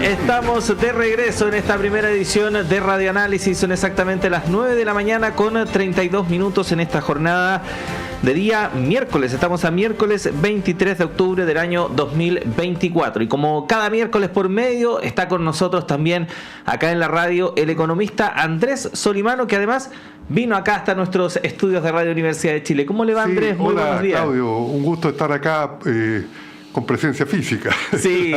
Estamos de regreso en esta primera edición de Radio Análisis. Son exactamente las 9 de la mañana con 32 minutos en esta jornada de día miércoles. Estamos a miércoles 23 de octubre del año 2024. Y como cada miércoles por medio, está con nosotros también acá en la radio el economista Andrés Solimano, que además vino acá hasta nuestros estudios de Radio Universidad de Chile. ¿Cómo le va, Andrés? Sí, muy hola, buenos días. Claudio, un gusto estar acá con presencia física. Sí,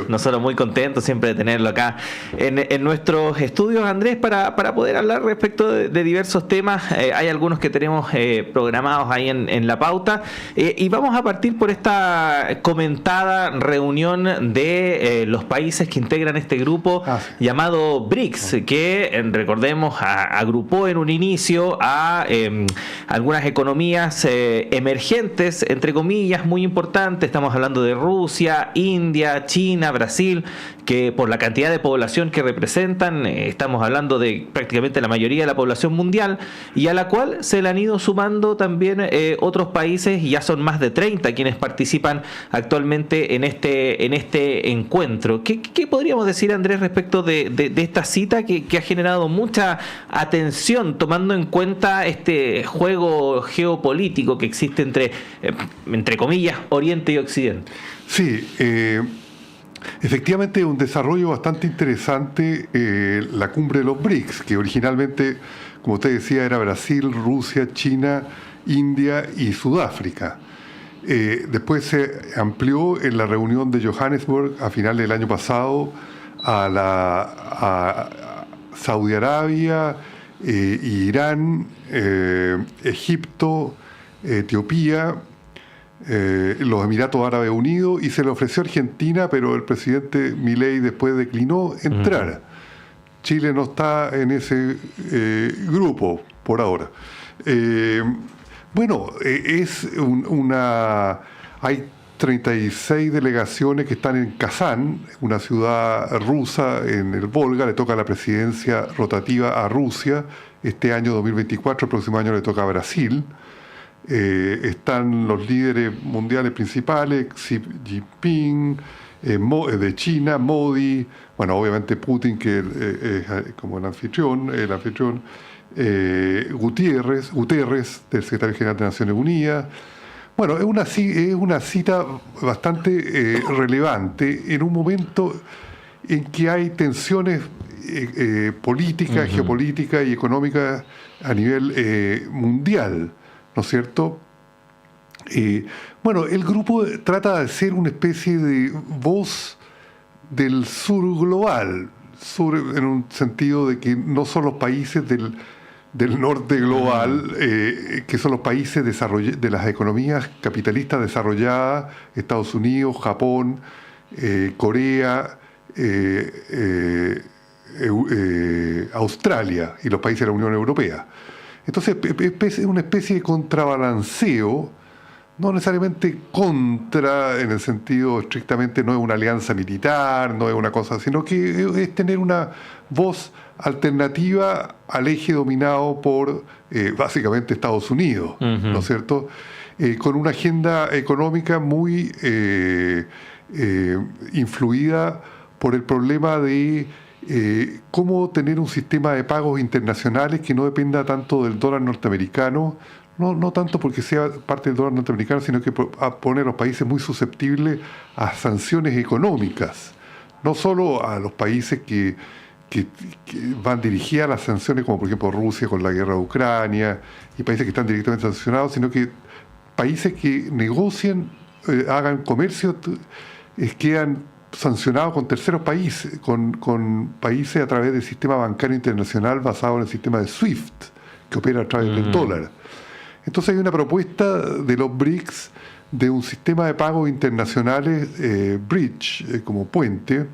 nosotros muy contentos siempre de tenerlo acá en nuestros estudios, Andrés, para poder hablar respecto de diversos temas. Hay algunos que tenemos programados ahí en la pauta, y vamos a partir por esta comentada reunión de los países que integran este grupo llamado BRICS, que recordemos agrupó en un inicio a algunas economías emergentes, entre comillas, muy importantes. Estamos hablando de Rusia, India, China, Brasil, que por la cantidad de población que representan, estamos hablando de prácticamente la mayoría de la población mundial, y a la cual se le han ido sumando también otros países, y ya son más de 30 quienes participan actualmente en este encuentro. ¿Qué podríamos decir, Andrés, respecto de esta cita que ha generado mucha atención, tomando en cuenta este juego geopolítico que existe entre comillas, Oriente y Occidente? Sí, efectivamente un desarrollo bastante interesante, la cumbre de los BRICS, que originalmente, como usted decía, era Brasil, Rusia, China, India y Sudáfrica. Después se amplió en la reunión de Johannesburg a finales del año pasado a Saudi Arabia, Irán, Egipto, Etiopía, los Emiratos Árabes Unidos, y se le ofreció a Argentina, pero el presidente Milei después declinó entrar. Chile no está en ese grupo por ahora. Hay 36 delegaciones que están en Kazán, una ciudad rusa en el Volga. Le toca la presidencia rotativa a Rusia este año 2024, el próximo año le toca a Brasil. Están los líderes mundiales principales, Xi Jinping, de China, Modi, bueno, obviamente Putin, que es como el anfitrión, Guterres, del secretario general de Naciones Unidas. Bueno, es una cita bastante relevante en un momento en que hay tensiones políticas, geopolíticas y económicas a nivel mundial, ¿no es cierto? El grupo trata de ser una especie de voz del sur global, en un sentido de que no son los países del norte global, que son los países de las economías capitalistas desarrolladas, Estados Unidos, Japón, Corea, Australia y los países de la Unión Europea. Entonces es una especie de contrabalanceo, no necesariamente contra, en el sentido estrictamente, no es una alianza militar, no es una cosa, sino que es tener una voz alternativa al eje dominado por básicamente Estados Unidos, ¿no es cierto? Con una agenda económica muy influida por el problema de cómo tener un sistema de pagos internacionales que no dependa tanto del dólar norteamericano, no tanto porque sea parte del dólar norteamericano, sino que pone a los países muy susceptibles a sanciones económicas, no solo a los países que van dirigidas a las sanciones, como por ejemplo Rusia con la guerra de Ucrania, y países que están directamente sancionados, sino que países que negocian, hagan comercio, quedan sancionados con terceros países, con países a través del sistema bancario internacional basado en el sistema de SWIFT, que opera a través del dólar. Entonces hay una propuesta de los BRICS de un sistema de pagos internacionales, bridge, como puente,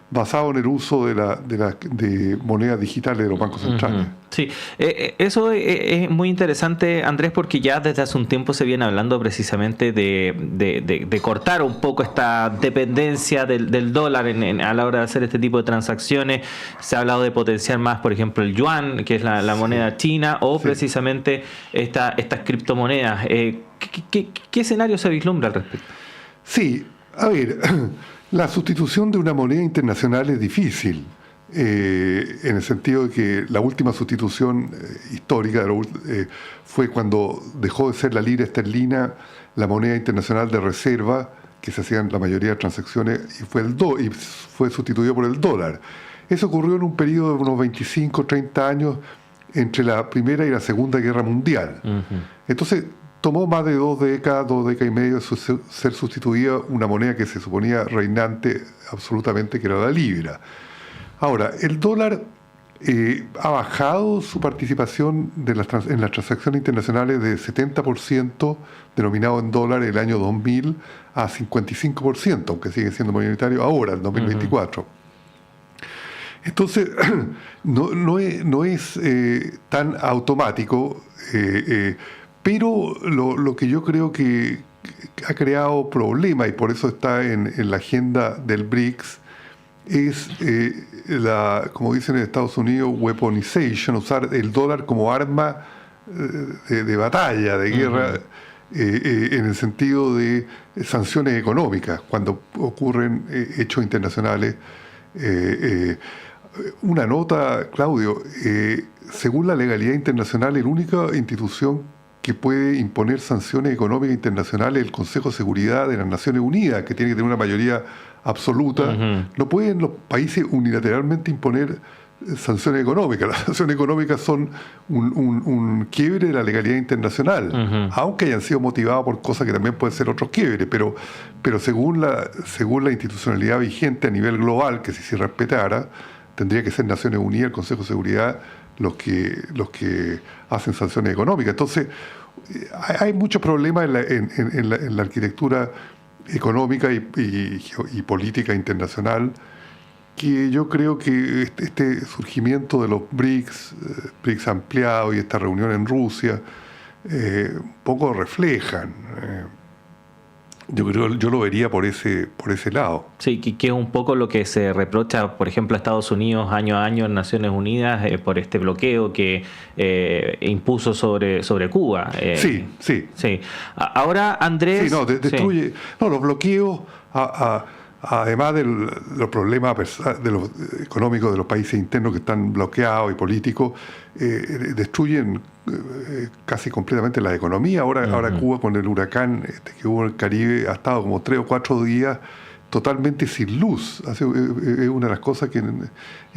basado en el uso de monedas digitales de los bancos centrales. Sí, eso es muy interesante, Andrés, porque ya desde hace un tiempo se viene hablando precisamente de cortar un poco esta dependencia del dólar a la hora de hacer este tipo de transacciones. Se ha hablado de potenciar más, por ejemplo, el yuan, que es la moneda china, o precisamente estas criptomonedas. ¿Qué escenario se vislumbra al respecto? Sí, a ver, La sustitución de una moneda internacional es difícil, en el sentido de que la última sustitución histórica fue cuando dejó de ser la libra esterlina la moneda internacional de reserva, que se hacían la mayoría de transacciones, y fue sustituido por el dólar. Eso ocurrió en un periodo de unos 25, 30 años entre la Primera y la Segunda Guerra Mundial. Uh-huh. Entonces, tomó más de 2 décadas y media de ser sustituida una moneda que se suponía reinante absolutamente, que era la libra. Ahora, el dólar ha bajado su participación en las transacciones internacionales de 70% denominado en dólar el año 2000 a 55%, aunque sigue siendo mayoritario ahora, en 2024. Uh-huh. Entonces, no es tan automático, pero lo que yo creo que ha creado problemas, y por eso está en la agenda del BRICS, es como dicen en Estados Unidos, weaponization, usar el dólar como arma de batalla, de guerra, en el sentido de sanciones económicas, cuando ocurren hechos internacionales. Una nota, Claudio, según la legalidad internacional, la única institución que puede imponer sanciones económicas internacionales es el Consejo de Seguridad de las Naciones Unidas, que tiene que tener una mayoría absoluta. Uh-huh. No pueden los países unilateralmente imponer sanciones económicas. Las sanciones económicas son un quiebre de la legalidad internacional, uh-huh, aunque hayan sido motivadas por cosas que también pueden ser otros quiebres, pero según la institucionalidad vigente a nivel global, que si se respetara, tendría que ser Naciones Unidas, el Consejo de Seguridad, los que hacen sanciones económicas. Entonces, hay muchos problemas en la arquitectura económica y política internacional, que yo creo que este surgimiento de los BRICS ampliados y esta reunión en Rusia, un poco reflejan. Yo lo vería por ese lado. Sí, que es un poco lo que se reprocha, por ejemplo, a Estados Unidos año a año en Naciones Unidas por este bloqueo que impuso sobre Cuba. Sí. Ahora, Andrés... Sí, destruye... Sí. No, los bloqueos, además de los problemas económicos de los países internos que están bloqueados y políticos, destruyen casi completamente la economía. Ahora Cuba, con el huracán que hubo en el Caribe, ha estado como 3 o 4 días totalmente sin luz. Es una de las cosas que...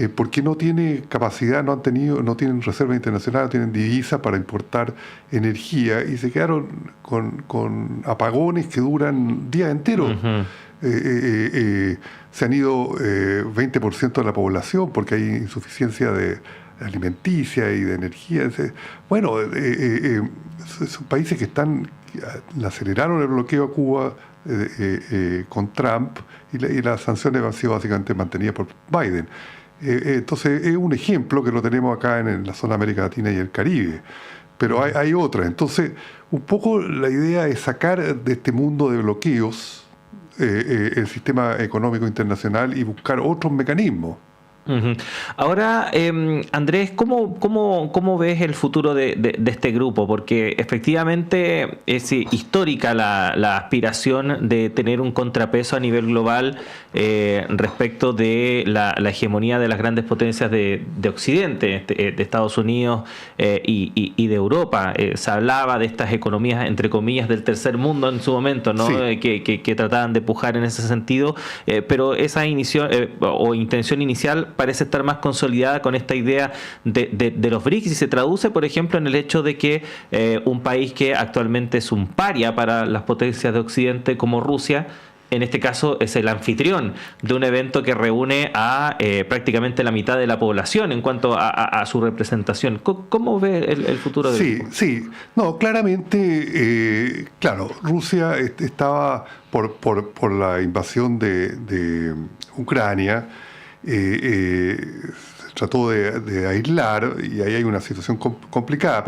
porque no tiene capacidad, no tienen reserva internacional, no tienen divisas para importar energía, y se quedaron con apagones que duran días enteros. Uh-huh. Se han ido 20% de la población porque hay insuficiencia de alimenticia y de energía. Bueno, son países que aceleraron el bloqueo a Cuba con Trump, y las sanciones han sido básicamente mantenidas por Biden. Entonces es un ejemplo que lo tenemos acá en la zona de América Latina y el Caribe. Pero hay otras. Entonces, un poco la idea es sacar de este mundo de bloqueos el sistema económico internacional y buscar otros mecanismos. Uh-huh. Ahora, Andrés, ¿cómo ves el futuro de este grupo? Porque efectivamente es histórica la aspiración de tener un contrapeso a nivel global respecto de la hegemonía de las grandes potencias de Occidente, de Estados Unidos y de Europa. Se hablaba de estas economías, entre comillas, del tercer mundo en su momento, ¿no? Sí. Que trataban de pujar en ese sentido, pero esa intención inicial parece estar más consolidada con esta idea de los BRICS, y se traduce, por ejemplo, en el hecho de que un país que actualmente es un paria para las potencias de Occidente como Rusia, en este caso es el anfitrión de un evento que reúne a prácticamente la mitad de la población en cuanto a su representación. ¿Cómo ve el futuro del grupo? Sí. No, claramente, Rusia estaba por la invasión de Ucrania, trató de aislar, y ahí hay una situación complicada,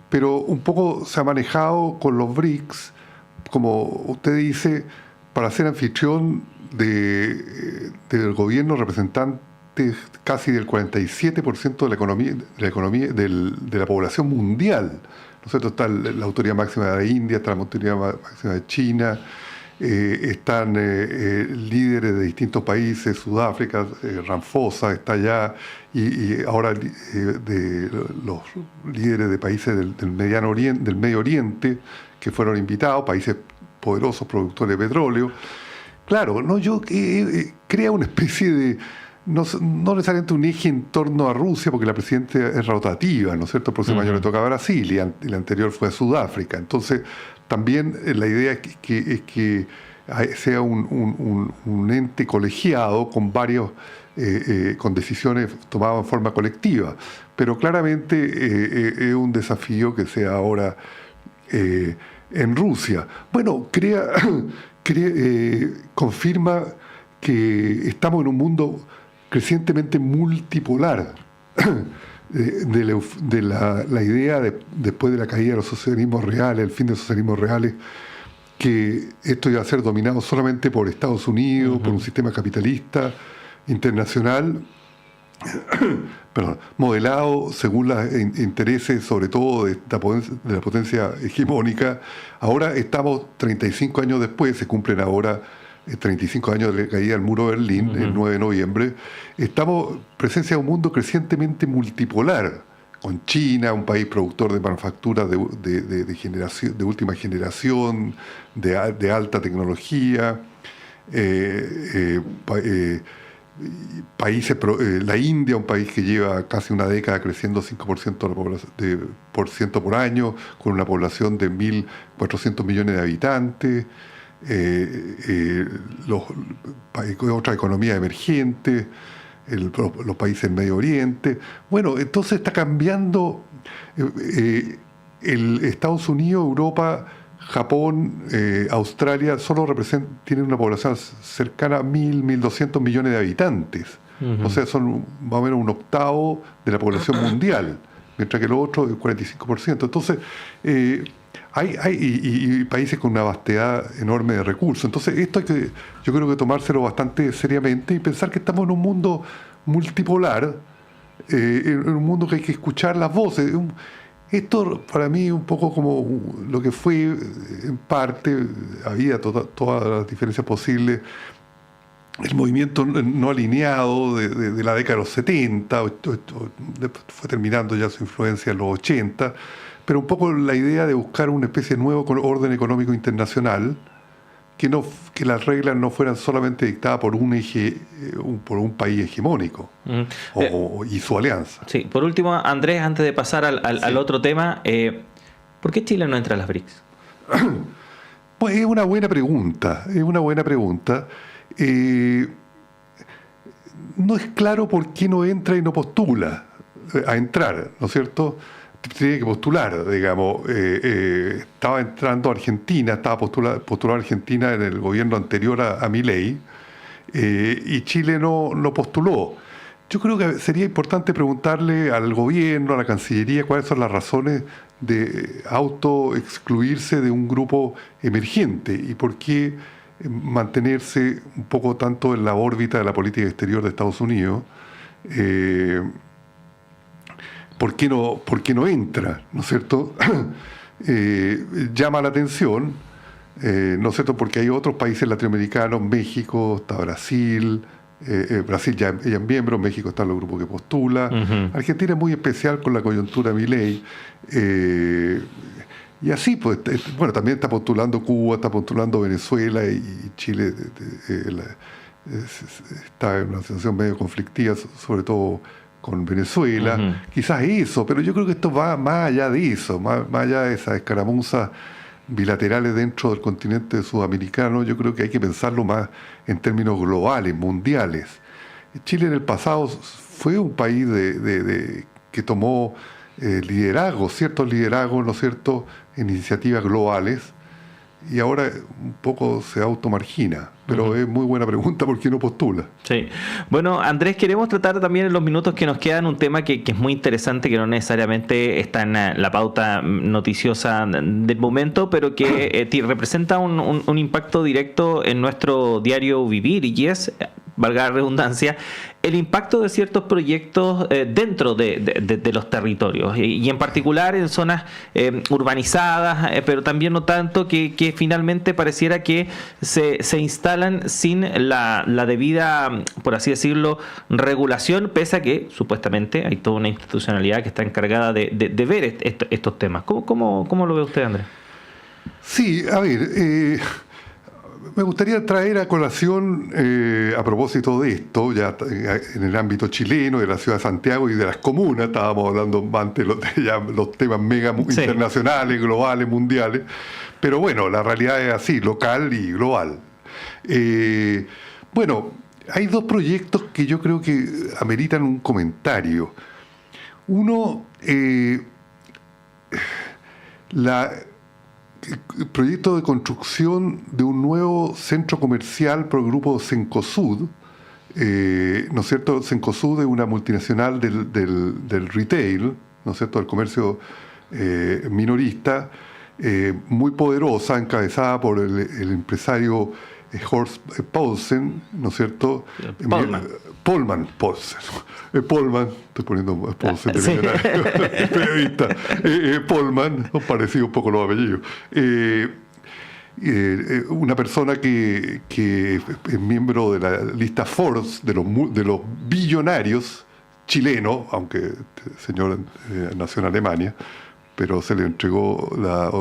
pero un poco se ha manejado con los BRICS, como usted dice, para ser anfitrión del gobierno representante casi del 47% de la economía de la población mundial. ¿No es cierto? Está la autoridad máxima de India, está la autoridad máxima de China, están líderes de distintos países, Sudáfrica, Ramaphosa está allá, y ahora de los líderes de países del Medio Oriente que fueron invitados, países poderosos productores de petróleo. Claro, no, crea una especie de, no necesariamente un eje en torno a Rusia, porque la presidenta es rotativa, ¿no es cierto? El próximo año le toca a Brasil y el anterior fue a Sudáfrica. Entonces, también la idea es que sea un ente colegiado con varios, con decisiones tomadas en forma colectiva. Pero claramente es un desafío que sea ahora en Rusia. Bueno, confirma que estamos en un mundo crecientemente multipolar. De la idea después de la caída de los socialismos reales, el fin de los socialismos reales, que esto iba a ser dominado solamente por Estados Unidos, por un sistema capitalista internacional, modelado según los intereses, sobre todo de la potencia hegemónica. Ahora estamos 35 años después, se cumplen ahora 35 años de la caída del muro de Berlín, el 9 de noviembre. Estamos en presencia de un mundo crecientemente multipolar, con China, un país productor de manufacturas de última generación, de alta tecnología, países, la India, un país que lleva casi una década creciendo 5% por año, con una población de 1.400 millones de habitantes, otra economía emergente, los países del Medio Oriente. Bueno, entonces está cambiando el Estados Unidos, Europa, Japón, Australia, solo tienen una población cercana a 1.200 millones de habitantes. O sea, son más o menos un octavo de la población mundial, mientras que lo otro es 45%. Entonces, hay países con una vastedad enorme de recursos. Entonces, esto yo creo que tomárselo bastante seriamente y pensar que estamos en un mundo multipolar, en un mundo que hay que escuchar las voces. Esto para mí es un poco como lo que fue en parte, había todas las diferencias posibles, el movimiento no alineado de la década de los 70, fue terminando ya su influencia en los 80, pero un poco la idea de buscar una especie de nuevo orden económico internacional, que las reglas no fueran solamente dictadas por un país hegemónico y su alianza. Sí, por último, Andrés, antes de pasar al otro tema, ¿por qué Chile no entra a las BRICS? Pues es una buena pregunta, no es claro por qué no entra y no postula a entrar, ¿no es cierto? Tiene que postular, digamos. Estaba entrando a Argentina, estaba postulado a Argentina en el gobierno anterior a Milei, y Chile no postuló. Yo creo que sería importante preguntarle al gobierno, a la Cancillería, cuáles son las razones de autoexcluirse de un grupo emergente y por qué mantenerse un poco tanto en la órbita de la política exterior de Estados Unidos. ¿Por qué no entra? ¿No es cierto? Llama la atención, ¿no es cierto? Porque hay otros países latinoamericanos, México, está Brasil, Brasil ya es miembro, México está en los grupos que postula. Argentina es muy especial con la coyuntura Milei. Y así, pues, bueno, también está postulando Cuba, está postulando Venezuela y Chile está en una situación medio conflictiva, sobre todo con Venezuela. Quizás eso, pero yo creo que esto va más allá de eso, más allá de esas escaramuzas bilaterales dentro del continente sudamericano. Yo creo que hay que pensarlo más en términos globales, mundiales. Chile en el pasado fue un país que tomó ciertos liderazgos, ¿no es cierto?, en iniciativas globales, y ahora un poco se automargina. Pero es muy buena pregunta, ¿por qué no postula? Sí. Bueno, Andrés, queremos tratar también en los minutos que nos quedan un tema que es muy interesante, que no necesariamente está en la pauta noticiosa del momento, pero que representa un impacto directo en nuestro diario vivir, y es valga la redundancia, el impacto de ciertos proyectos dentro de los territorios y en particular en zonas urbanizadas, pero también no tanto, que finalmente pareciera que se instalan sin la debida, por así decirlo, regulación, pese a que supuestamente hay toda una institucionalidad que está encargada de ver estos temas. ¿Cómo lo ve usted, Andrés? Sí, a ver, me gustaría traer a colación, a propósito de esto, ya en el ámbito chileno, de la ciudad de Santiago y de las comunas, estábamos hablando antes de los temas mega internacionales, globales, mundiales, pero bueno, la realidad es así, local y global. Bueno, hay dos proyectos que yo creo que ameritan un comentario. Uno, el proyecto de construcción de un nuevo centro comercial por el grupo Cencosud, ¿no es cierto? Cencosud es una multinacional del retail, ¿no es cierto?, del comercio minorista, muy poderosa, encabezada por el empresario Horst Paulsen, ¿no es cierto? Polman, estoy poniendo Paulsen de periodista. Polman, parecido un poco los apellidos. Una persona que es miembro de la lista Forbes de los billonarios chilenos, aunque el señor nació en Alemania, pero se le entregó la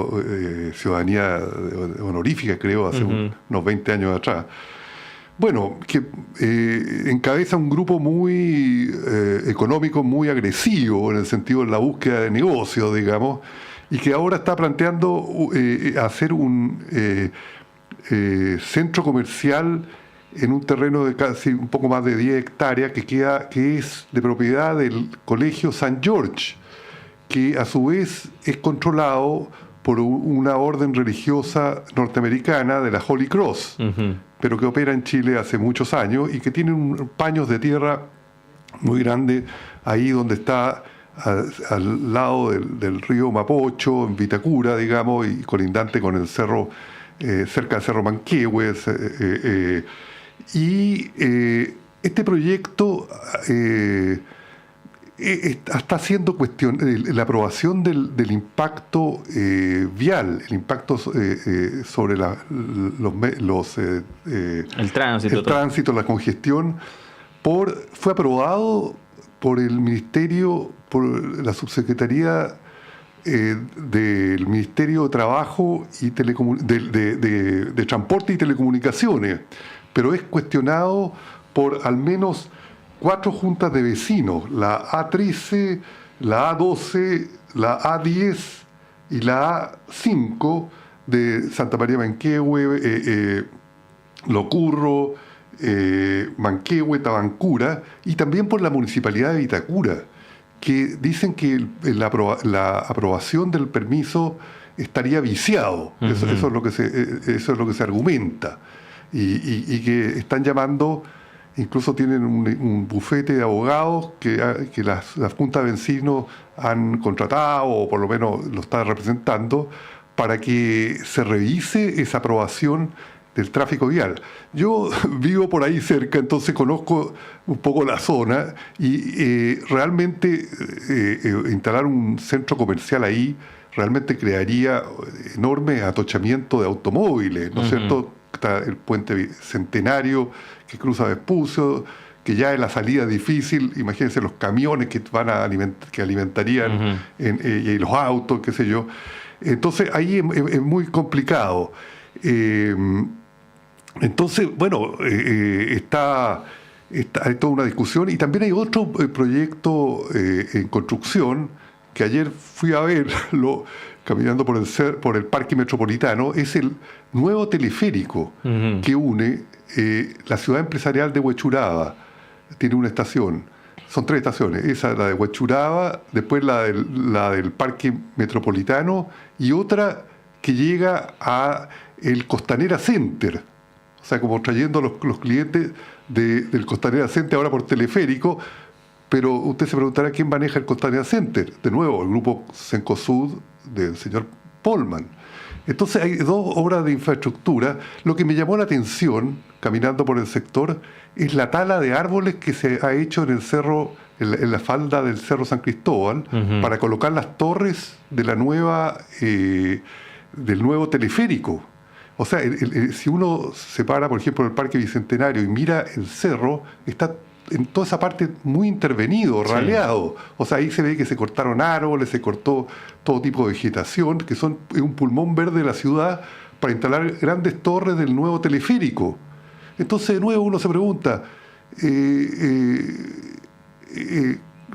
ciudadanía honorífica, creo, hace unos 20 años atrás. Bueno, que encabeza un grupo muy económico, muy agresivo, en el sentido de la búsqueda de negocios, digamos, y que ahora está planteando hacer un centro comercial en un terreno de casi un poco más de 10 hectáreas que es de propiedad del Colegio St. George, que a su vez es controlado por una orden religiosa norteamericana de la Holy Cross, pero que opera en Chile hace muchos años y que tiene paños de tierra muy grandes ahí donde está al lado del río Mapocho, en Vitacura, digamos, y colindante con el cerro, cerca del Cerro Manquehue. Este proyecto está haciendo la aprobación del impacto vial, el impacto sobre el tránsito, la congestión, fue aprobado por el Ministerio, por la Subsecretaría del Ministerio de Trabajo y de Transporte y Telecomunicaciones, pero es cuestionado por al menos 4 juntas de vecinos, la A13, la A12, la A10 y la A5 de Santa María Manquehue, Locurro, Manquehue, Tabancura, y también por la Municipalidad de Vitacura, que dicen que la aprobación del permiso estaría viciado. Eso es lo que se argumenta, y que están llamando. Incluso tienen un bufete de abogados que las juntas de vecinos han contratado, o por lo menos lo está representando, para que se revise esa aprobación del tráfico vial. Yo vivo por ahí cerca, entonces conozco un poco la zona, y realmente instalar un centro comercial ahí realmente crearía enormes atochamientos de automóviles, ¿no es cierto? Está el puente Centenario que cruza Vespucio, que ya es la salida difícil. Imagínense los camiones que alimentarían y los autos, qué sé yo. Entonces ahí es muy complicado. Entonces, bueno, hay toda una discusión, y también hay otro proyecto en construcción que ayer fui a verlo caminando por el Parque Metropolitano. Es el nuevo teleférico que une la ciudad empresarial de Huechuraba. Tiene una estación, son 3 estaciones, esa la de Huechuraba, después la del Parque Metropolitano, y otra que llega a el Costanera Center, o sea, como trayendo los clientes del Costanera Center ahora por teleférico. Pero usted se preguntará quién maneja el Costanera Center. De nuevo, el grupo Cencosud del señor Polman. Entonces hay dos obras de infraestructura. Lo que me llamó la atención, caminando por el sector, es la tala de árboles que se ha hecho en el cerro, en la falda del Cerro San Cristóbal, para colocar las torres de la del nuevo teleférico. O sea, si uno se para, por ejemplo, en el Parque Bicentenario y mira el cerro, está en toda esa parte muy intervenido, raleado. O sea, ahí se ve que se cortaron árboles, se cortó todo tipo de vegetación, que es un pulmón verde de la ciudad para instalar grandes torres del nuevo teleférico. Entonces, de nuevo, uno se pregunta,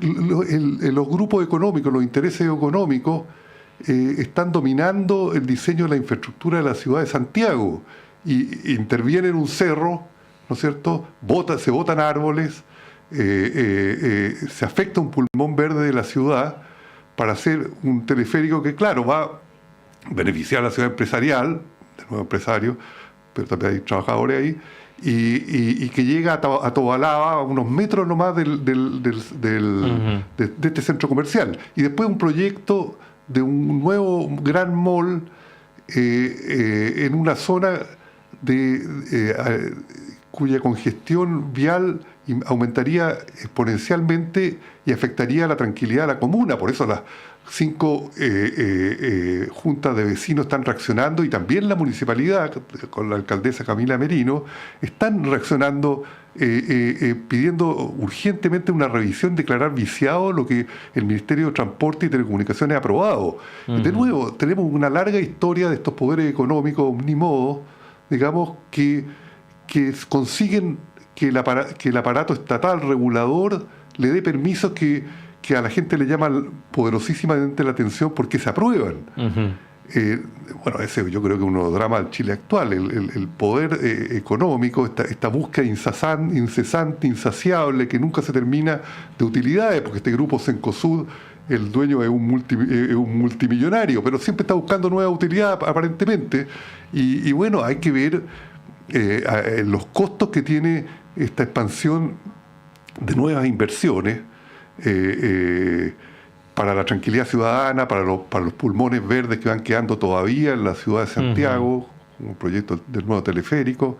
los grupos económicos, los intereses económicos, están dominando el diseño de la infraestructura de la ciudad de Santiago y intervienen en un cerro, ¿no es cierto? Se botan árboles, se afecta un pulmón verde de la ciudad para hacer un teleférico que, claro, va a beneficiar a la ciudad empresarial, de nuevo empresario, pero también hay trabajadores ahí, y que llega a Tobalaba, a unos metros nomás de este centro comercial. Y después un proyecto de un nuevo gran mall en una zona cuya congestión vial aumentaría exponencialmente y afectaría la tranquilidad de la comuna. Por eso las 5 juntas de vecinos están reaccionando, y también la municipalidad, con la alcaldesa Camila Merino, están reaccionando pidiendo urgentemente una revisión, declarar viciado lo que el Ministerio de Transporte y Telecomunicaciones ha aprobado. De nuevo, tenemos una larga historia de estos poderes económicos omnimodos, digamos, que consiguen que el aparato estatal regulador le dé permisos que a la gente le llaman poderosísimamente la atención porque se aprueban. Bueno, ese yo creo que es uno de los dramas del Chile actual, el poder económico, esta búsqueda incesante, insaciable, que nunca se termina de utilidades, porque este grupo Cencosud, el dueño es un multimillonario, pero siempre está buscando nueva utilidad aparentemente, y bueno, hay que ver los costos que tiene esta expansión de nuevas inversiones para la tranquilidad ciudadana, para los pulmones verdes que van quedando todavía en la ciudad de Santiago, un proyecto del nuevo teleférico.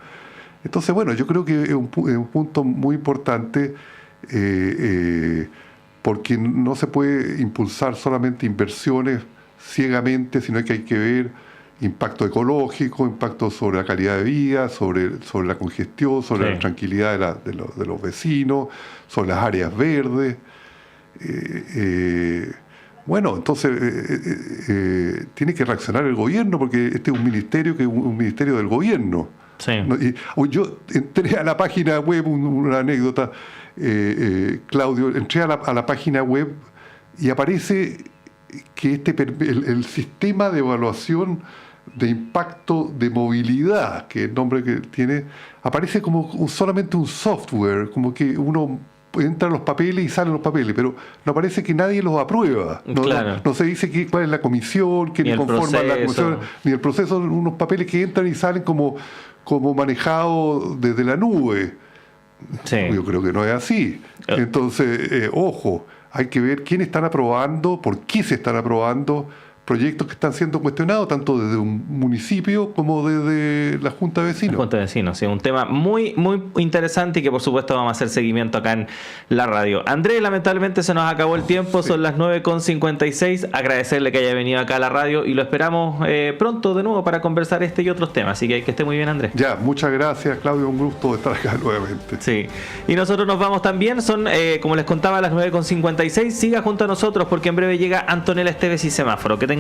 Entonces, bueno, yo creo que es un punto muy importante, porque no se puede impulsar solamente inversiones ciegamente, sino que hay que ver impacto ecológico, impacto sobre la calidad de vida, sobre la congestión, sobre la tranquilidad de los vecinos, sobre las áreas verdes. Bueno, entonces tiene que reaccionar el gobierno, porque este es un ministerio que es un ministerio del gobierno. Yo entré a la página web, una anécdota, Claudio, entré a la página web y aparece que el sistema de evaluación de impacto de movilidad, que es el nombre que tiene, aparece como solamente un software, como que uno entran los papeles y salen los papeles, pero no parece que nadie los aprueba. No se dice cuál es la comisión, quiénes conforman la comisión, ni el proceso, son unos papeles que entran y salen como manejados desde la nube. Yo creo que no es así. Entonces, ojo, hay que ver quiénes están aprobando, por qué se están aprobando proyectos que están siendo cuestionados tanto desde un municipio como desde la Junta de Vecinos. La Junta de Vecinos, sí, un tema muy, muy interesante y que por supuesto vamos a hacer seguimiento acá en la radio. Andrés, lamentablemente se nos acabó el tiempo, son las 9:56. Agradecerle que haya venido acá a la radio y lo esperamos pronto de nuevo para conversar este y otros temas. Así que esté muy bien, Andrés. Ya, muchas gracias, Claudio, un gusto estar acá nuevamente. Sí, y nosotros nos vamos también, son como les contaba, las 9:56. Siga junto a nosotros porque en breve llega Antonella Esteves y Semáforo. Que